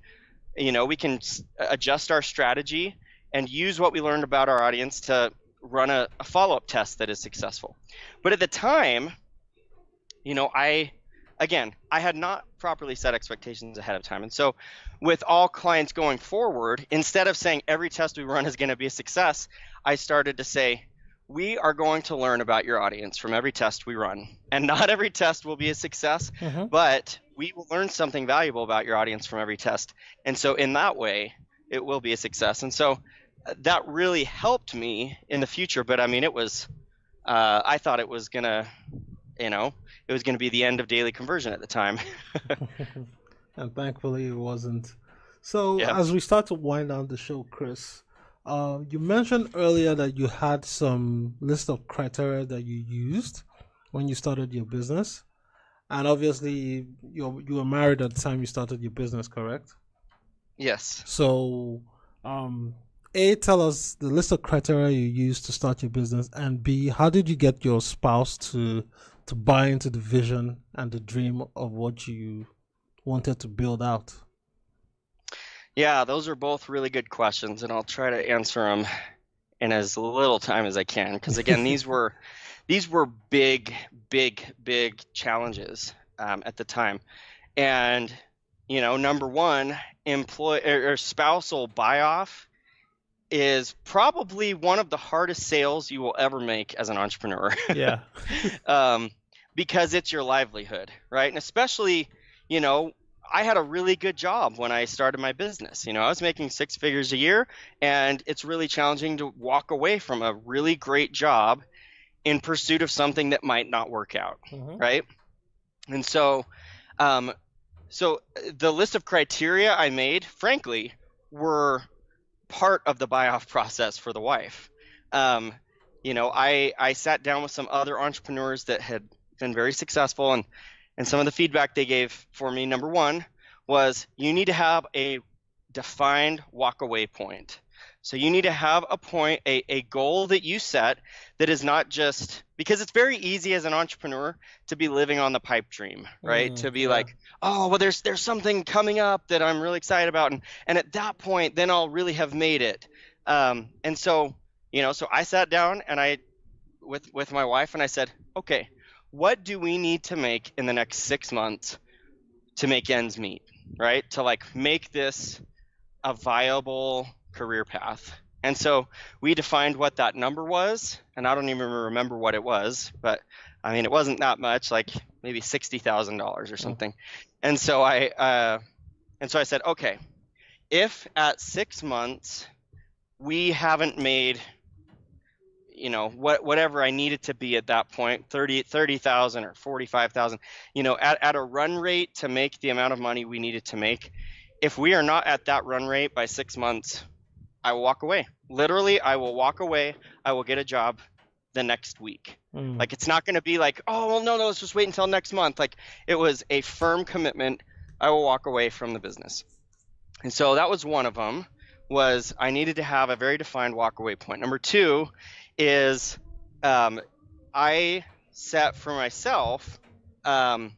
adjust our strategy and use what we learned about our audience to run a follow-up test that is successful. But at the time, I had not properly set expectations ahead of time. And so with all clients going forward, instead of saying every test we run is going to be a success, I started to say, we are going to learn about your audience from every test we run. And not every test will be a success, but we will learn something valuable about your audience from every test. And so in that way, it will be a success. And so that really helped me in the future. But it was, I thought it was going to, it was going to be the end of daily conversion at the time. And thankfully it wasn't. So Yeah. as we start to wind down the show, Chris, you mentioned earlier that you had some list of criteria that you used when you started your business, and obviously you were married at the time you started your business, correct? Yes. So, A, tell us the list of criteria you used to start your business, and B, how did you get your spouse to buy into the vision and the dream of what you wanted to build out? Yeah, those are both really good questions, and I'll try to answer them in as little time as I can. Because again, these were big, big, big challenges at the time. And number one, employee or spousal buy off is probably one of the hardest sales you will ever make as an entrepreneur. Yeah. Because it's your livelihood, right? And especially, I had a really good job when I started my business. I was making 6 figures a year, and it's really challenging to walk away from a really great job in pursuit of something that might not work out, right? And so, so the list of criteria I made, frankly, were part of the buy-off process for the wife. I sat down with some other entrepreneurs that had been very successful, and some of the feedback they gave for me, number one, was you need to have a defined walk-away point. So you need to have a point, a goal that you set that is not just – because it's very easy as an entrepreneur to be living on the pipe dream, right? To be like, oh, well, there's something coming up that I'm really excited about. And at that point, then I'll really have made it. And so, so I sat down and with my wife and I said, okay, what do we need to make in the next 6 months to make ends meet, right? To make this a viable career path. And so we defined what that number was, and I don't even remember what it was, but I mean, it wasn't that much, like maybe $60,000 or something. And so I said, okay, if at 6 months we haven't made, whatever I needed to be at that point, 30,000 or 45,000, at a run rate to make the amount of money we needed to make, if we are not at that run rate by 6 months, I will walk away. Literally, I will walk away. I will get a job the next week. It's not going to be like, oh, well, no, let's just wait until next month. It was a firm commitment. I will walk away from the business. And so that was one of them, was I needed to have a very defined walk away point. Number two is I set for myself, some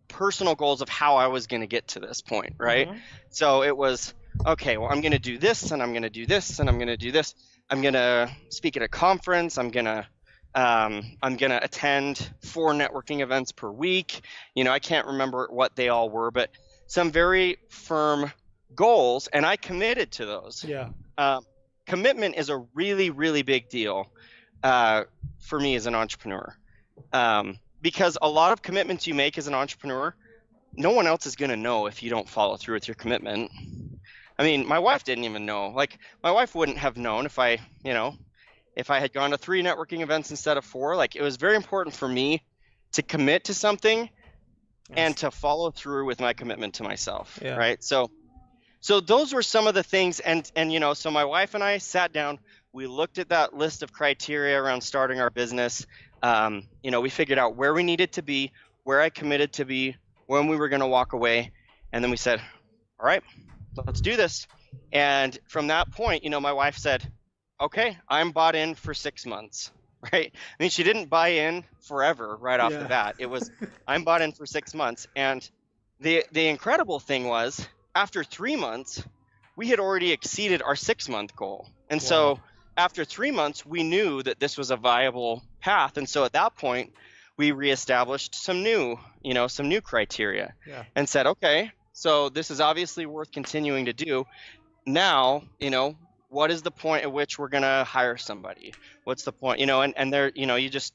personal goals of how I was going to get to this point, right? So it was, okay, well, I'm going to do this, and I'm going to do this, and I'm going to do this. I'm going to speak at a conference. I'm going to attend 4 networking events per week. I can't remember what they all were, but some very firm goals, and I committed to those. Yeah. Commitment is a really, really big deal for me as an entrepreneur, because a lot of commitments you make as an entrepreneur, no one else is going to know if you don't follow through with your commitment. I mean, my wife didn't even know. My wife wouldn't have known if I had gone to 3 networking events instead of 4. It was very important for me to commit to something and to follow through with my commitment to myself, right? So those were some of the things, and so my wife and I sat down. We looked at that list of criteria around starting our business. We figured out where we needed to be, where I committed to be, when we were going to walk away, and then we said, all right, let's do this. And from that point, my wife said, okay, I'm bought in for 6 months, right? I mean, she didn't buy in forever right off the bat. It was, I'm bought in for 6 months. And the incredible thing was, after 3 months, we had already exceeded our 6-month goal. And so after 3 months, we knew that this was a viable path. And so at that point, we reestablished some new criteria and said, okay, so this is obviously worth continuing to do. Now, what is the point at which we're going to hire somebody? What's the point? And there, you just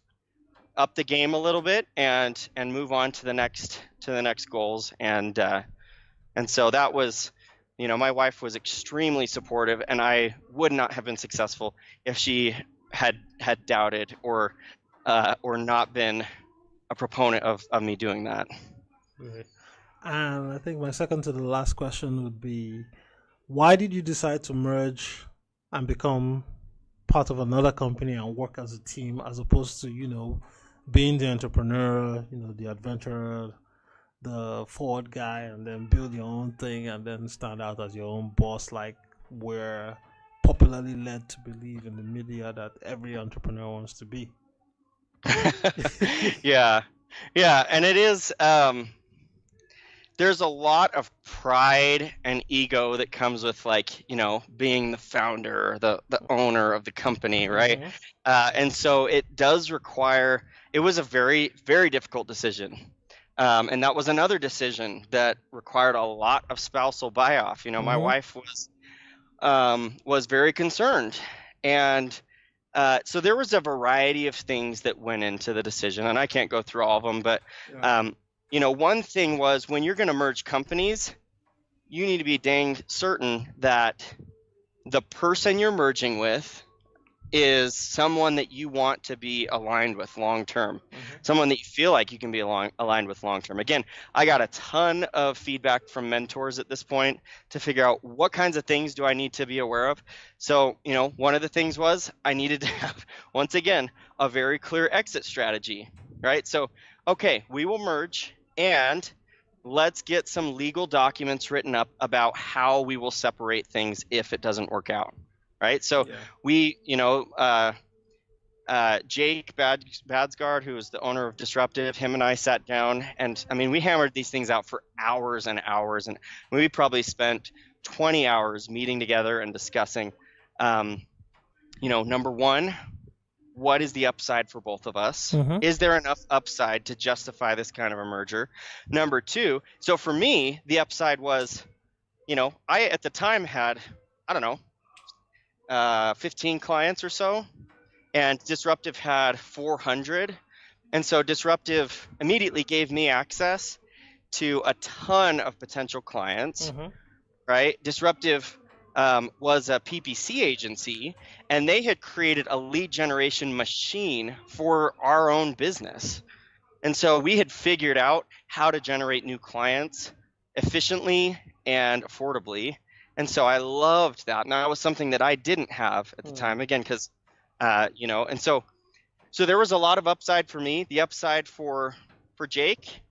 up the game a little bit and move on to the next goals. And so that was, my wife was extremely supportive, and I would not have been successful if she had doubted or not been a proponent of me doing that. Right. And I think my second to the last question would be, why did you decide to merge and become part of another company and work as a team as opposed to, being the entrepreneur, the adventurer, the forward guy, and then build your own thing and then stand out as your own boss, like we're popularly led to believe in the media that every entrepreneur wants to be? Yeah, yeah, and it is. There's a lot of pride and ego that comes with, like, being the founder, the owner of the company, right? Mhm. And so it does require. It was a very, very difficult decision. And that was another decision that required a lot of spousal buy-off. My Mhm. wife was very concerned, and so there was a variety of things that went into the decision, and I can't go through all of them, but Yeah. one thing was, when you're going to merge companies, you need to be dang certain that the person you're merging with is someone that you want to be aligned with long term, someone that you feel like you can be aligned with long term. Again, I got a ton of feedback from mentors at this point to figure out what kinds of things do I need to be aware of. So, one of the things was I needed to have, once again, a very clear exit strategy, right? So, okay, we will merge, and let's get some legal documents written up about how we will separate things if it doesn't work out. Right. So Yeah. we, Jake Badsgard, who is the owner of Disruptive, him and I sat down, and I mean, we hammered these things out for hours and hours, and we probably spent 20 hours meeting together and discussing, number one, what is the upside for both of us? Mhm. Is there enough upside to justify this kind of a merger? Number two, so for me, the upside was, I at the time had, I don't know, 15 clients or so, and Disruptive had 400. And so Disruptive immediately gave me access to a ton of potential clients, Mhm. right? Disruptive was a PPC agency, and they had created a lead generation machine for our own business. And so we had figured out how to generate new clients efficiently and affordably. And so I loved that. And that was something that I didn't have at the time, again, because, and so there was a lot of upside for me. The upside for Jake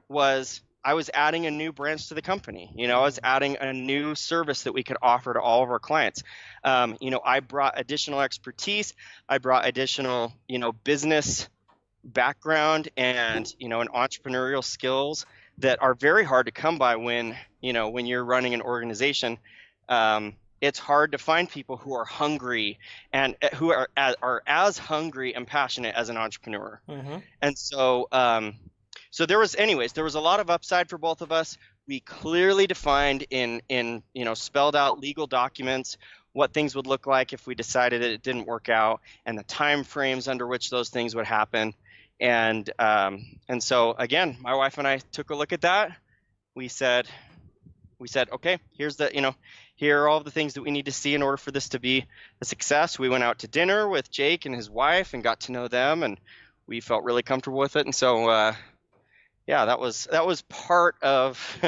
was I was adding a new branch to the company. I was adding a new service that we could offer to all of our clients. I brought additional expertise. I brought additional, business background and, an entrepreneurial skills that are very hard to come by when you're running an organization. It's hard to find people who are hungry and who are as hungry and passionate as an entrepreneur. Mhm. And so so there was a lot of upside for both of us. We clearly defined in spelled out legal documents what things would look like if we decided that it didn't work out, and the time frames under which those things would happen. And so again, my wife and I took a look at that. We said, okay, here are all the things that we need to see in order for this to be a success. We went out to dinner with Jake and his wife and got to know them, and we felt really comfortable with it. And so, yeah, that was part of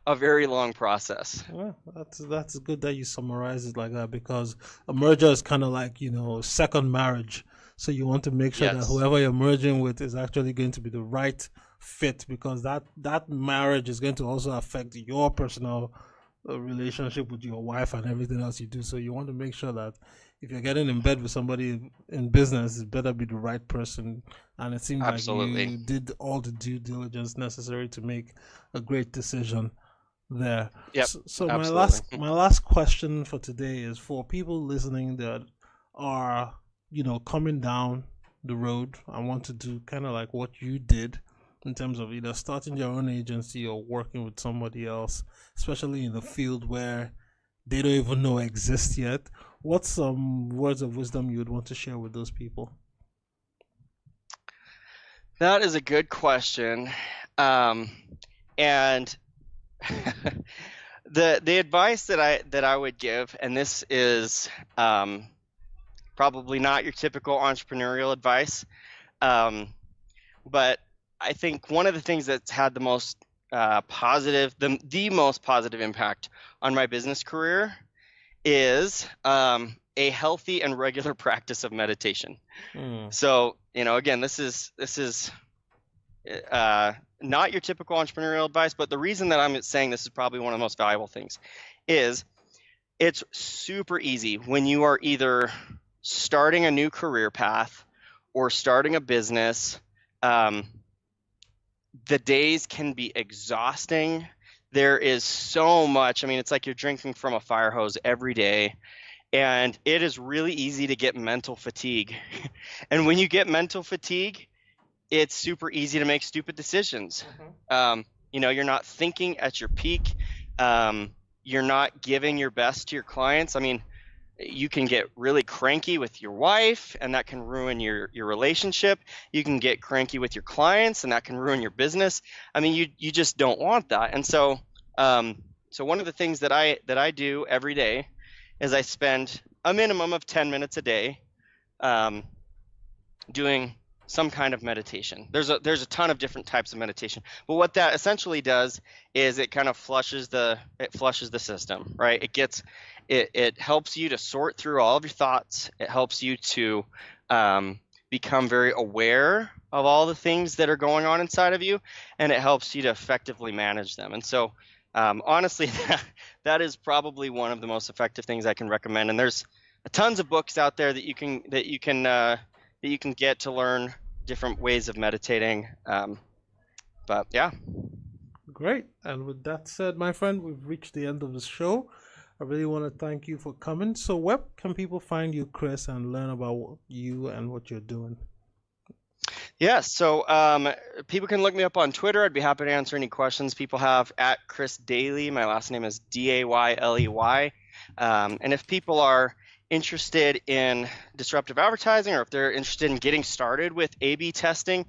a very long process. Well, that's good that you summarize it like that, because a merger is kind of like, second marriage. So you want to make sure that Yes, whoever you're merging with is actually going to be the right fit, because that marriage is going to also affect your personal relationship with your wife and everything else you do. So you want to make sure that if you're getting in bed with somebody in business, it better be the right person. And it seems like absolutely. you did all the due diligence necessary to make a great decision there. Yep, So my absolutely. last question for today is for people listening that are, coming down the road and want to do kind of like what you did in terms of either starting your own agency or working with somebody else, especially in a field where they don't even know exists yet. What's some words of wisdom you would want to share with those people? That is a good question. And the advice that I would give, and this is probably not your typical entrepreneurial advice, but I think one of the things that's had the most the most positive impact on my business career is a healthy and regular practice of meditation. So, again, this is not your typical entrepreneurial advice, but the reason that I'm saying this is probably one of the most valuable things is it's super easy when you are either starting a new career path or starting a business. The days can be exhausting. There is so much. I mean, it's like you're drinking from a fire hose every day, and it is really easy to get mental fatigue. And when you get mental fatigue, it's super easy to make stupid decisions. You're not thinking at your peak. You're not giving your best to your clients. I mean, you can get really cranky with your wife, and that can ruin your relationship. You can get cranky with your clients, and that can ruin your business. I mean, you just don't want that. And so one of the things that I do every day is I spend a minimum of 10 minutes a day doing some kind of meditation. There's a ton of different types of meditation, but what that essentially does is it kind of flushes the system, right? It helps you to sort through all of your thoughts. It helps you to become very aware of all the things that are going on inside of you, and it helps you to effectively manage them. And so honestly, that is probably one of the most effective things I can recommend. And there's tons of books out there that you can get to learn different ways of meditating. But yeah. Great. And with that said, my friend, we've reached the end of the show. I really want to thank you for coming. So where can people find you, Chris, and learn about you and what you're doing? Yeah, so people can look me up on Twitter. I'd be happy to answer any questions people have at Chris Dayley. My last name is Dayley. And if people are interested in disruptive advertising, or if they're interested in getting started with A/B testing,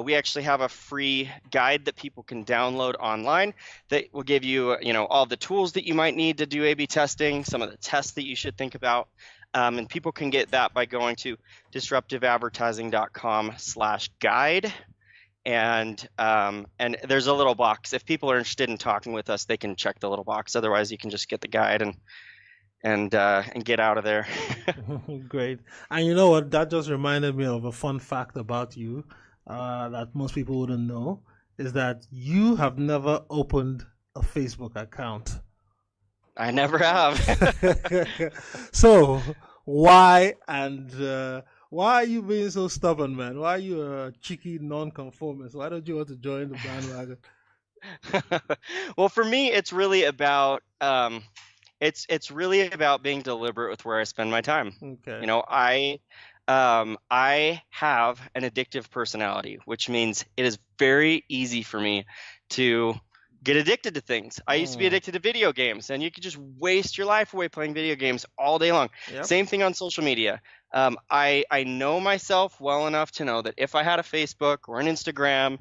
we actually have a free guide that people can download online that will give you, all the tools that you might need to do A/B testing, some of the tests that you should think about. And people can get that by going to disruptiveadvertising.com/guide. And there's a little box. If people are interested in talking with us, they can check the little box. Otherwise, you can just get the guide and get out of there. Great. And you know what? That just reminded me of a fun fact about you that most people wouldn't know, is that you have never opened a Facebook account. I never have. So why are you being so stubborn, man? Why are you a cheeky non-conformist? Why don't you want to join the bandwagon? Well, for me, it's really about it's really about being deliberate with where I spend my time. Okay. I have an addictive personality, which means it is very easy for me to get addicted to things. I used to be addicted to video games, and you could just waste your life away playing video games all day long. Yep. Same thing on social media. I know myself well enough to know that if I had a Facebook or an Instagram,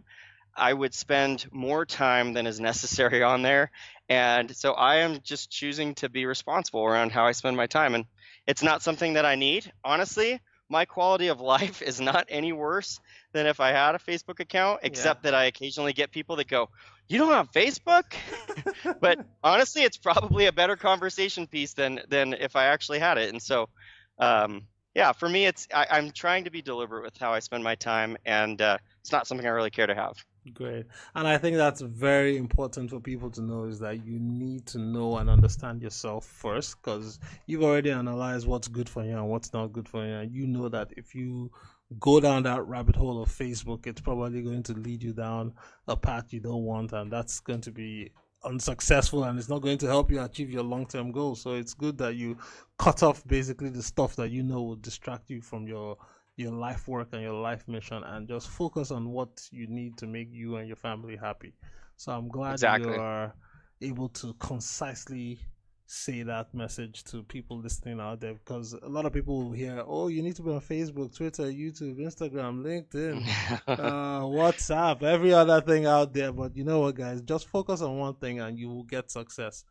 I would spend more time than is necessary on there. And so I am just choosing to be responsible around how I spend my time. And it's not something that I need. Honestly, my quality of life is not any worse than if I had a Facebook account, except that I occasionally get people that go, "You don't have Facebook?" But honestly, it's probably a better conversation piece than if I actually had it. And so, for me, I'm trying to be deliberate with how I spend my time, and it's not something I really care to have. Great. And I think that's very important for people to know, is that you need to know and understand yourself first, because you've already analyzed what's good for you and what's not good for you. And you know that if you go down that rabbit hole of Facebook, it's probably going to lead you down a path you don't want, and that's going to be unsuccessful, and it's not going to help you achieve your long-term goals. So it's good that you cut off basically the stuff that you know will distract you from your life work and your life mission, and just focus on what you need to make you and your family happy. So I'm glad you are able to concisely say that message to people listening out there, because a lot of people will hear, "Oh, you need to be on Facebook, Twitter, YouTube, Instagram, LinkedIn, WhatsApp, every other thing out there." But you know what, guys, just focus on one thing and you will get success.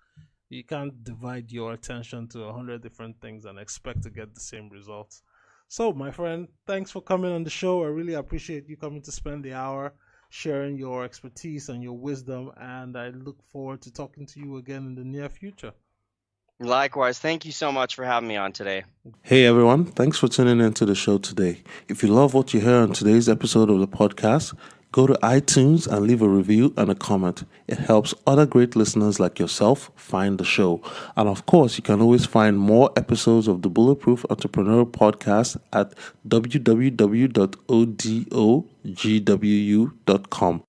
You can't divide your attention to 100 different things and expect to get the same results. So, my friend, thanks for coming on the show. I really appreciate you coming to spend the hour sharing your expertise and your wisdom. And I look forward to talking to you again in the near future. Likewise, thank you so much for having me on today. Hey everyone, thanks for tuning into the show today. If you love what you hear on today's episode of the podcast, go to iTunes and leave a review and a comment. It helps other great listeners like yourself find the show. And of course, you can always find more episodes of the Bulletproof Entrepreneur Podcast at www.odogwu.com.